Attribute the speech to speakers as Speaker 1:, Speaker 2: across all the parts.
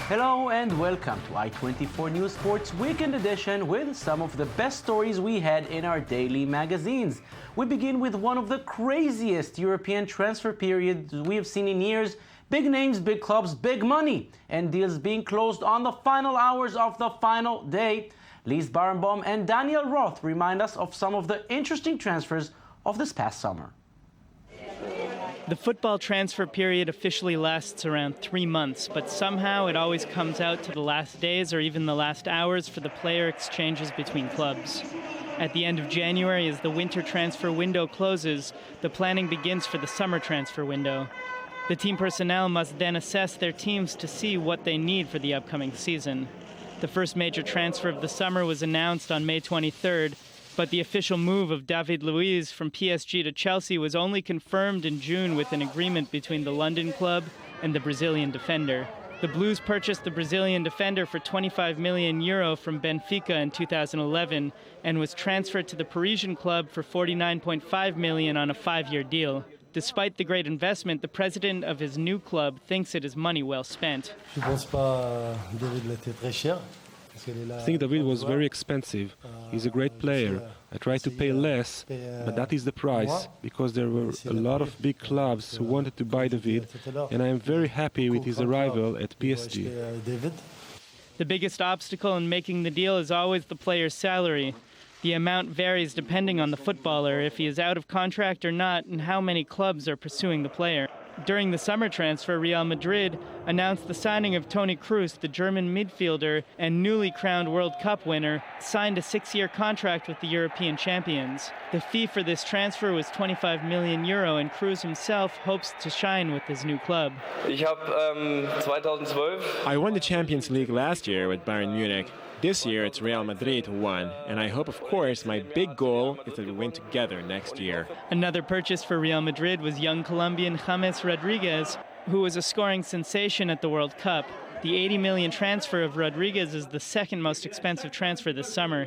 Speaker 1: Hello and welcome to i24 News Sports Weekend Edition with some of the best stories we had in our daily magazines. We begin with one of the craziest European transfer periods we have seen in years. Big names, big clubs, big money, and deals being closed on the final hours of the final day. Lise Barenbaum and Daniel Roth remind us of some of the interesting transfers of this past summer.
Speaker 2: The football transfer period officially lasts around 3 months, but somehow it always comes out to the last days or even the last hours for the player exchanges between clubs. At the end of January, as the winter transfer window closes, the planning begins for the summer transfer window. The team personnel must then assess their teams to see what they need for the upcoming season. The first major transfer of the summer was announced on May 23rd, but the official move of David Luiz from PSG to Chelsea was only confirmed in June with an agreement between the London club and the Brazilian defender. The Blues purchased the Brazilian defender for €25 million from Benfica in 2011 and was transferred to the Parisian club for €49.5 million on a 5-year deal. Despite the great investment, the president of his new club thinks it is money well spent.
Speaker 3: I think David was very expensive. He's a great player. I tried to pay less, but that is the price, because there were a lot of big clubs who wanted to buy David, and I am very happy with his arrival at PSG.
Speaker 2: The biggest obstacle in making the deal is always the player's salary. The amount varies depending on the footballer, if he is out of contract or not, and how many clubs are pursuing the player. During the summer transfer, Real Madrid announced the signing of Toni Kroos, the German midfielder and newly crowned World Cup winner, signed a 6-year contract with the European champions. The fee for this transfer was €25 million, and Kroos himself hopes to shine with his new club.
Speaker 4: I won the Champions League last year with Bayern Munich. This year it's Real Madrid who won, and I hope, of course, my big goal is that we win together next year.
Speaker 2: Another purchase for Real Madrid was young Colombian James Rodriguez, who was a scoring sensation at the World Cup. The $80 million transfer of Rodriguez is the second most expensive transfer this summer.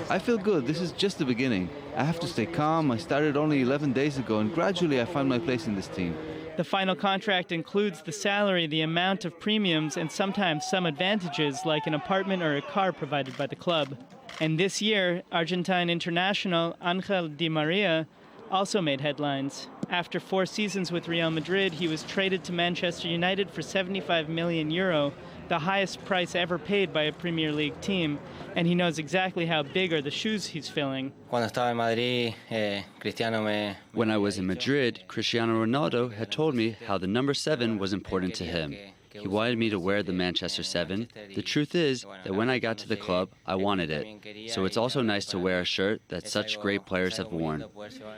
Speaker 5: I feel good. This is just the beginning. I have to stay calm. I started only 11 days ago, and gradually I found my place in this team.
Speaker 2: The final contract includes the salary, the amount of premiums, and sometimes some advantages like an apartment or a car provided by the club. And this year, Argentine international Angel Di Maria also made headlines. After 4 seasons with Real Madrid, he was traded to Manchester United for €75 million, the highest price ever paid by a Premier League team, and he knows exactly how big are the shoes he's filling.
Speaker 6: When
Speaker 7: I was in Madrid, Cristiano Ronaldo had told me how the number 7 was important to him. He wanted me to wear the Manchester 7. The truth is that when I got to the club, I wanted it. So it's also nice to wear a shirt that such great players have worn.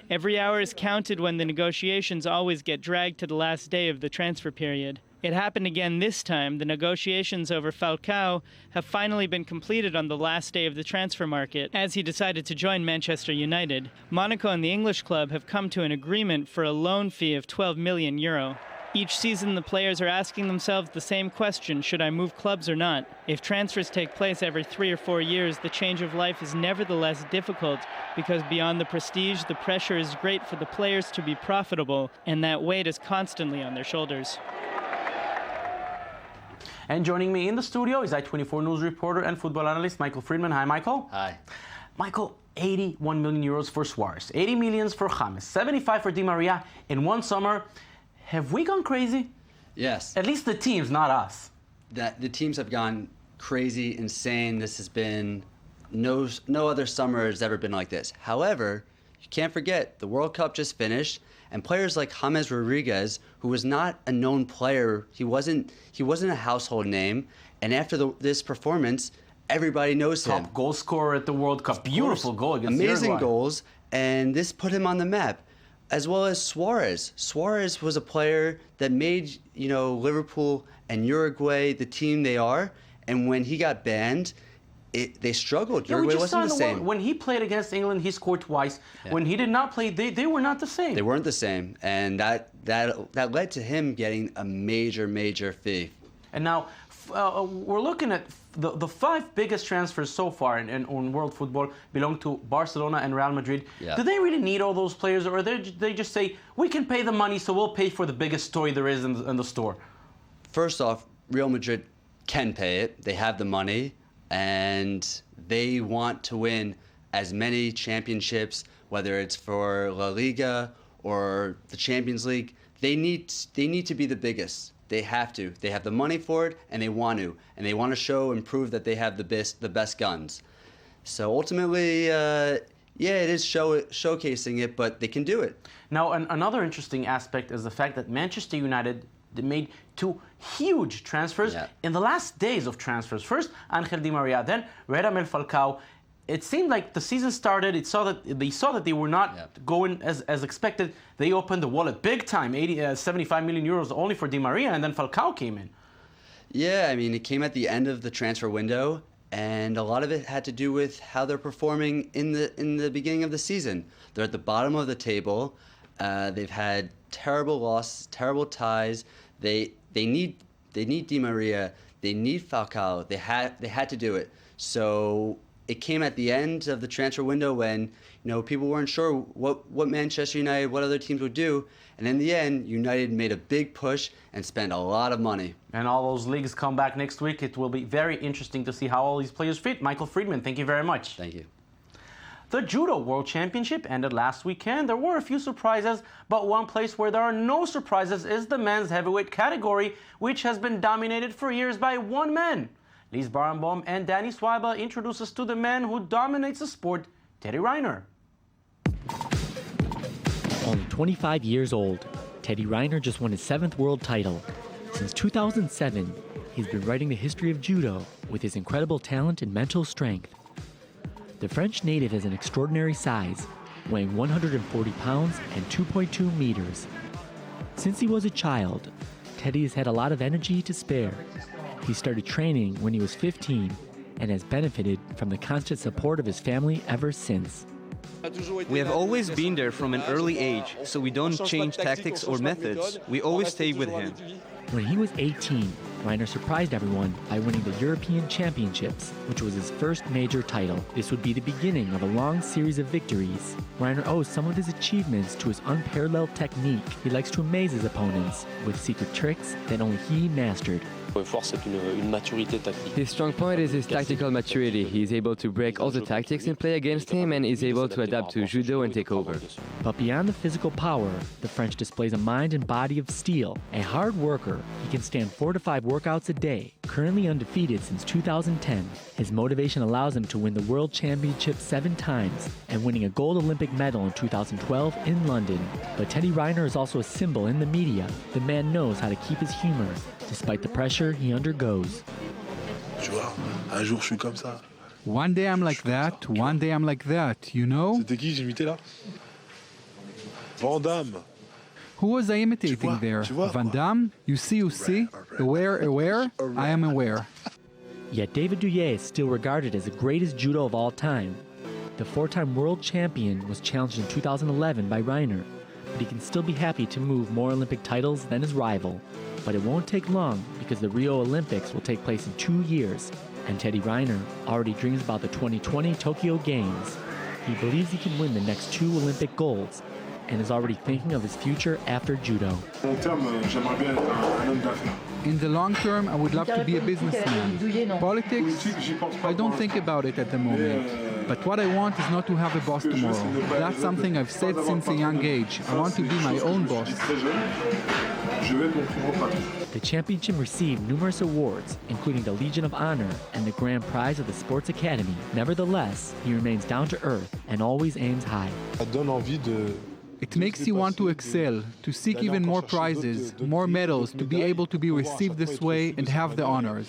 Speaker 2: Every hour is counted when the negotiations always get dragged to the last day of the transfer period. It happened again this time. The negotiations over Falcao have finally been completed on the last day of the transfer market, as he decided to join Manchester United. Monaco and the English club have come to an agreement for a loan fee of €12 million. Each season, the players are asking themselves the same question: should I move clubs or not? If transfers take place every 3 or 4 years, the change of life is nevertheless difficult, because beyond the prestige, the pressure is great for the players to be profitable, and that weight is constantly on their shoulders.
Speaker 1: And joining me in the studio is i24 News reporter and football analyst Michael Friedman. Hi, Michael.
Speaker 6: Hi.
Speaker 1: Michael, €81 million for Suarez, $80 million for James, $75 for Di Maria in one summer. Have we gone crazy?
Speaker 7: Yes.
Speaker 1: At least the teams, not us.
Speaker 7: The teams have gone crazy, insane. This has been no other summer has ever been like this. However, you can't forget the World Cup just finished, and players like James Rodriguez, who was not a known player, he wasn't a household name, and after this performance, everybody knows him.
Speaker 1: Top goal scorer at the World Cup. Beautiful goal against
Speaker 7: Amazing
Speaker 1: Uruguay.
Speaker 7: goals, and this put him on the map. As well as Suarez. Suarez was a player that made, Liverpool and Uruguay the team they are, and when he got banned, they struggled.
Speaker 1: Yeah,
Speaker 7: Uruguay wasn't the same.
Speaker 1: When he played against England, he scored twice. Yeah. When he did not play, they were not the same.
Speaker 7: They weren't the same, and that led to him getting a major fee.
Speaker 1: And now we're looking at the 5 biggest transfers so far in world football belong to Barcelona and Real Madrid.
Speaker 7: Yeah.
Speaker 1: Do they really need all those players, or they just say, we can pay the money, so we'll pay for the biggest toy there is in the store?
Speaker 7: first off, Real Madrid can pay it. They have the money, and they want to win as many championships, whether it's for La Liga or the Champions League. They need to be the biggest. They have to. They have the money for it, and they want to show and prove that they have the best guns. So ultimately, yeah, it is showcasing it, but they can do it.
Speaker 1: Now, another interesting aspect is the fact that Manchester United made 2 huge transfers in the last days of transfers. First, Angel Di Maria, then Radamel Falcao. It seemed like the season started. They saw that they were not going as expected. They opened the wallet big time, 75 million euros only for Di Maria, and then Falcao came in.
Speaker 7: Yeah, I mean, it came at the end of the transfer window, and a lot of it had to do with how they're performing in the beginning of the season. They're at the bottom of the table. They've had terrible losses, terrible ties. They need Di Maria. They need Falcao. They had to do it. So it came at the end of the transfer window when people weren't sure what Manchester United, what other teams would do, and in the end, United made a big push and spent a lot of money.
Speaker 1: And all those leagues come back next week. It will be very interesting to see how all these players fit. Michael Friedman, thank you very much.
Speaker 7: Thank you.
Speaker 1: The Judo World Championship ended last weekend. There were a few surprises, but one place where there are no surprises is the men's heavyweight category, which has been dominated for years by one man. Lies Barenboim and Danny Swaiba introduce us to the man who dominates the sport, Teddy Riner.
Speaker 6: Only 25 years old, Teddy Riner just won his 7th world title. Since 2007, he's been writing the history of judo with his incredible talent and mental strength. The French native has an extraordinary size, weighing 140 pounds and 2.2 meters. Since he was a child, Teddy has had a lot of energy to spare. He started training when he was 15 and has benefited from the constant support of his family ever since.
Speaker 8: We have always been there from an early age, so we don't change tactics or methods. We always stay with him.
Speaker 6: When he was 18, Riner surprised everyone by winning the European Championships, which was his first major title. This would be the beginning of a long series of victories. Riner owes some of his achievements to his unparalleled technique. He likes to amaze his opponents with secret tricks that only he mastered.
Speaker 9: His strong point is his tactical maturity. He is able to break all the tactics and play against him, and is able to adapt to Judo and take over.
Speaker 6: But beyond the physical power, the French displays a mind and body of steel. A hard worker, he can stand 4 to 5 workouts a day. Currently undefeated since 2010, his motivation allows him to win the World Championship 7 times and winning a gold Olympic medal in 2012 in London. But Teddy Riner is also a symbol in the media. The man knows how to keep his humor, despite the pressure he undergoes.
Speaker 10: One day I'm like that, one day I'm like that, you know? Who was I imitating there? Van Damme? You see? Aware, I am aware.
Speaker 6: Yet David Douillet is still regarded as the greatest judo of all time. The 4-time world champion was challenged in 2011 by Riner, but he can still be happy to move more Olympic titles than his rival. But it won't take long because the Rio Olympics will take place in 2 years, and Teddy Riner already dreams about the 2020 Tokyo Games. He believes he can win the next 2 Olympic golds and is already thinking of his future after judo.
Speaker 10: In the long term, I would love to be a businessman. Politics, I don't think about it at the moment. But what I want is not to have a boss tomorrow. That's something I've said since a young age. I want to be my own boss.
Speaker 6: The championship received numerous awards, including the Legion of Honor and the Grand Prize of the Sports Academy. Nevertheless, he remains down to earth and always aims high.
Speaker 10: It makes you want to excel, to seek even more prizes, more medals, to be able to be received this way and have the honors.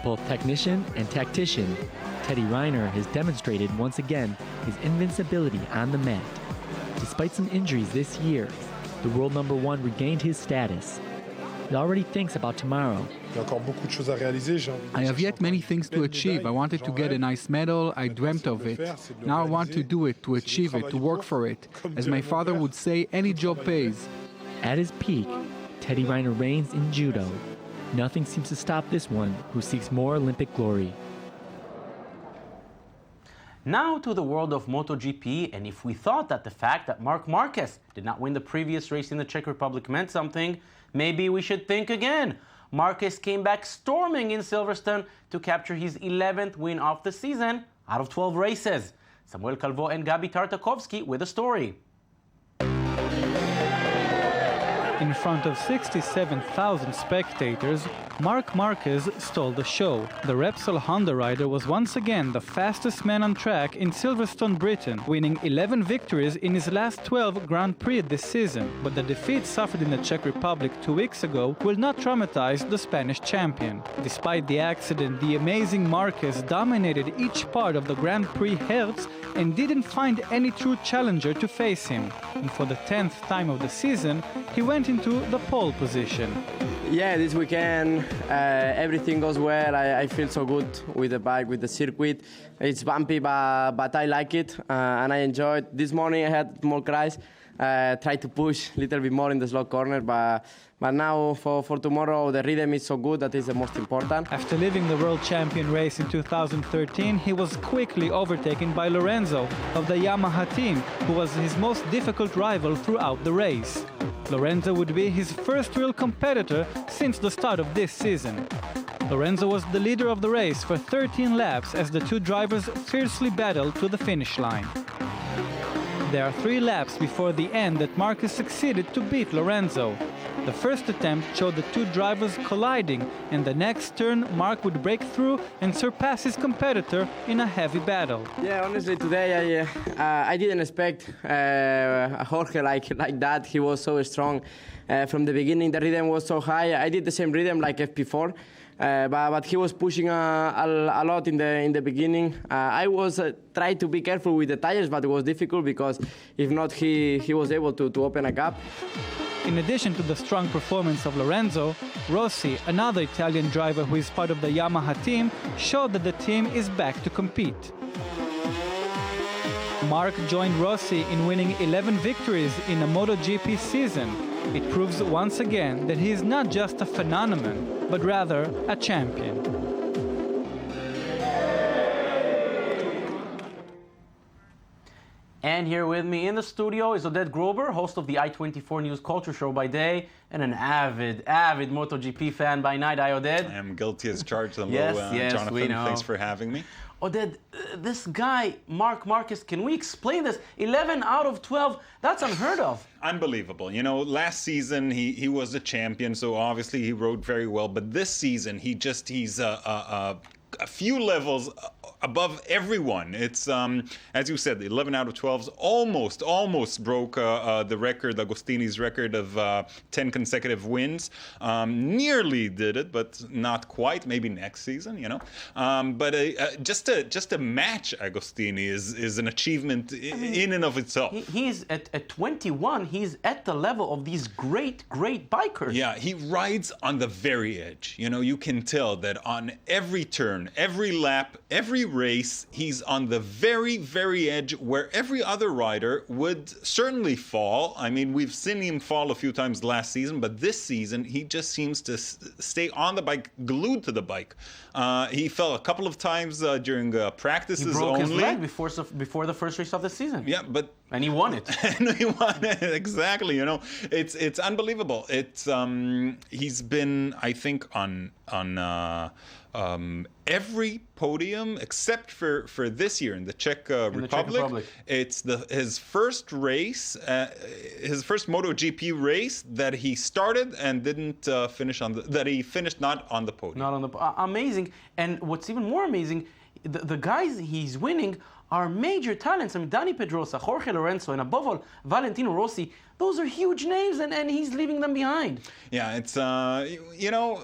Speaker 6: Both technician and tactician, Teddy Riner has demonstrated once again his invincibility on the mat. Despite some injuries this year, the world #1 regained his status. He already thinks about tomorrow.
Speaker 10: I have yet many things to achieve. I wanted to get a nice medal. I dreamt of it. Now I want to do it, to achieve it, to work for it. As my father would say, any job pays.
Speaker 6: At his peak, Teddy Riner reigns in judo. Nothing seems to stop this one who seeks more Olympic glory.
Speaker 1: Now to the world of MotoGP, and if we thought that the fact that Marc Marquez did not win the previous race in the Czech Republic meant something, maybe we should think again. Marquez came back storming in Silverstone to capture his 11th win of the season out of 12 races. Samuel Calvo and Gabi Tartakovsky with a story.
Speaker 11: In front of 67,000 spectators, Marc Marquez stole the show. The Repsol Honda rider was once again the fastest man on track in Silverstone, Britain, winning 11 victories in his last 12 Grand Prix this season. But the defeat suffered in the Czech Republic 2 weeks ago will not traumatize the Spanish champion. Despite the accident, the amazing Marquez dominated each part of the Grand Prix Hertz and didn't find any true challenger to face him. And for the 10th time of the season, he went into the pole position.
Speaker 12: Yeah, this weekend everything goes well. I feel so good with the bike, with the circuit. It's bumpy, but I like it and I enjoy it. This morning I had more cries. Tried to push a little bit more in the slow corner, but now for tomorrow the rhythm is so good that is the most important.
Speaker 11: After leaving the world champion race in 2013, he was quickly overtaken by Lorenzo of the Yamaha team, who was his most difficult rival throughout the race. Lorenzo would be his first real competitor since the start of this season. Lorenzo was the leader of the race for 13 laps as the two drivers fiercely battled to the finish line. There are 3 laps before the end that Marquez succeeded to beat Lorenzo. The first attempt showed the two drivers colliding, and the next turn Marc would break through and surpass his competitor in a heavy battle.
Speaker 12: Yeah, honestly, today I didn't expect Jorge like that. He was so strong from the beginning. The rhythm was so high. I did the same rhythm like FP4. But he was pushing a lot in the beginning. I was trying to be careful with the tires, but it was difficult because if not, he was able to open a gap.
Speaker 11: In addition to the strong performance of Lorenzo, Rossi, another Italian driver who is part of the Yamaha team, showed that the team is back to compete. Marc joined Rossi in winning 11 victories in a MotoGP season. It proves once again that he is not just a phenomenon, but rather a champion.
Speaker 1: And here with me in the studio is Oded Grober, host of the I-24 News Culture Show by day, and an avid MotoGP fan by night. Hi, Oded.
Speaker 13: I am guilty as charged. Hello,
Speaker 1: yes,
Speaker 13: Jonathan.
Speaker 1: we know.
Speaker 13: Thanks for having me.
Speaker 1: Oded, this guy, Marc Marquez, can we explain this? 11 out of 12, that's unheard of.
Speaker 13: Unbelievable. You know, last season he was a champion, so obviously he rode very well. But this season he's a few levels above everyone. It's as you said, 11 out of 12 almost broke the record, Agostini's record of 10 consecutive wins. Nearly did it, but not quite. Maybe next season, you know. But just to match Agostini is an achievement in and of itself.
Speaker 1: He's at 21. He's at the level of these great bikers.
Speaker 13: Yeah, he rides on the very edge. You know, you can tell that on every turn, every lap, every race, he's on the very edge where every other rider would certainly fall. I mean, we've seen him fall a few times last season, but this season he just seems to stay on the bike, glued to the bike. He fell a couple of times during practices
Speaker 1: only. He broke his leg before the first race of the season.
Speaker 13: Yeah,
Speaker 1: and he won it.
Speaker 13: And he won it, exactly. You know, it's unbelievable. It's he's been, I think, on every podium except for this year in the Czech Republic. It's his first race, his first MotoGP race that he started and didn't finish that he finished not on the podium.
Speaker 1: Not on the amazing. And what's even more amazing, the guys he's winning are major talents. I mean, Dani Pedrosa, Jorge Lorenzo, and above all, Valentino Rossi. Those are huge names, and he's leaving them behind.
Speaker 13: Yeah, it's you know,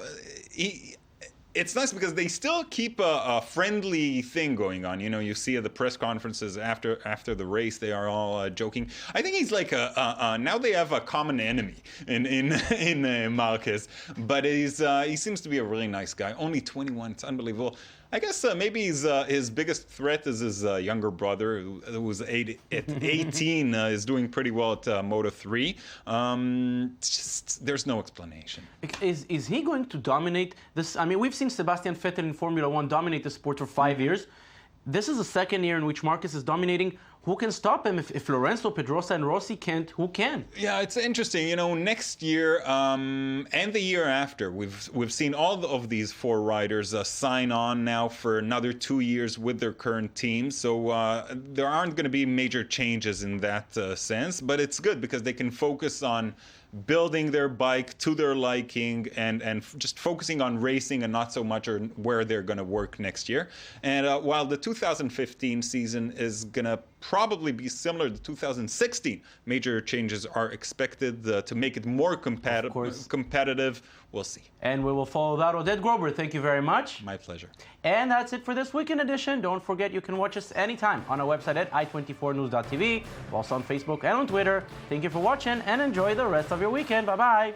Speaker 13: it's nice because they still keep a friendly thing going on. You know, you see at the press conferences after the race, they are all joking. I think he's like now they have a common enemy in Marquez, but he seems to be a really nice guy. Only 21, it's unbelievable. I guess maybe his biggest threat is his younger brother, who's 18, is doing pretty well at Moto3. There's no explanation.
Speaker 1: Is he going to dominate this? I mean, we've seen Sebastian Vettel in Formula 1 dominate the sport for 5 years. This is the second year in which Marquez is dominating. who can stop him? If Lorenzo, Pedrosa, and Rossi can't, who can?
Speaker 13: Yeah, it's interesting. You know, next year and the year after, we've seen all of these four riders sign on now for another 2 years with their current teams. So there aren't going to be major changes in that sense, but it's good because they can focus on building their bike to their liking and just focusing on racing and not so much on where they're going to work next year. And while the 2015 season is going to probably be similar to 2016, major changes are expected to make it more competitive. We'll see.
Speaker 1: And we will follow that. Oded Grober, thank you very much.
Speaker 13: My pleasure.
Speaker 1: And that's it for this Weekend Edition. Don't forget you can watch us anytime on our website at i24news.tv, also on Facebook and on Twitter. Thank you for watching and enjoy the rest of your weekend. Bye-bye.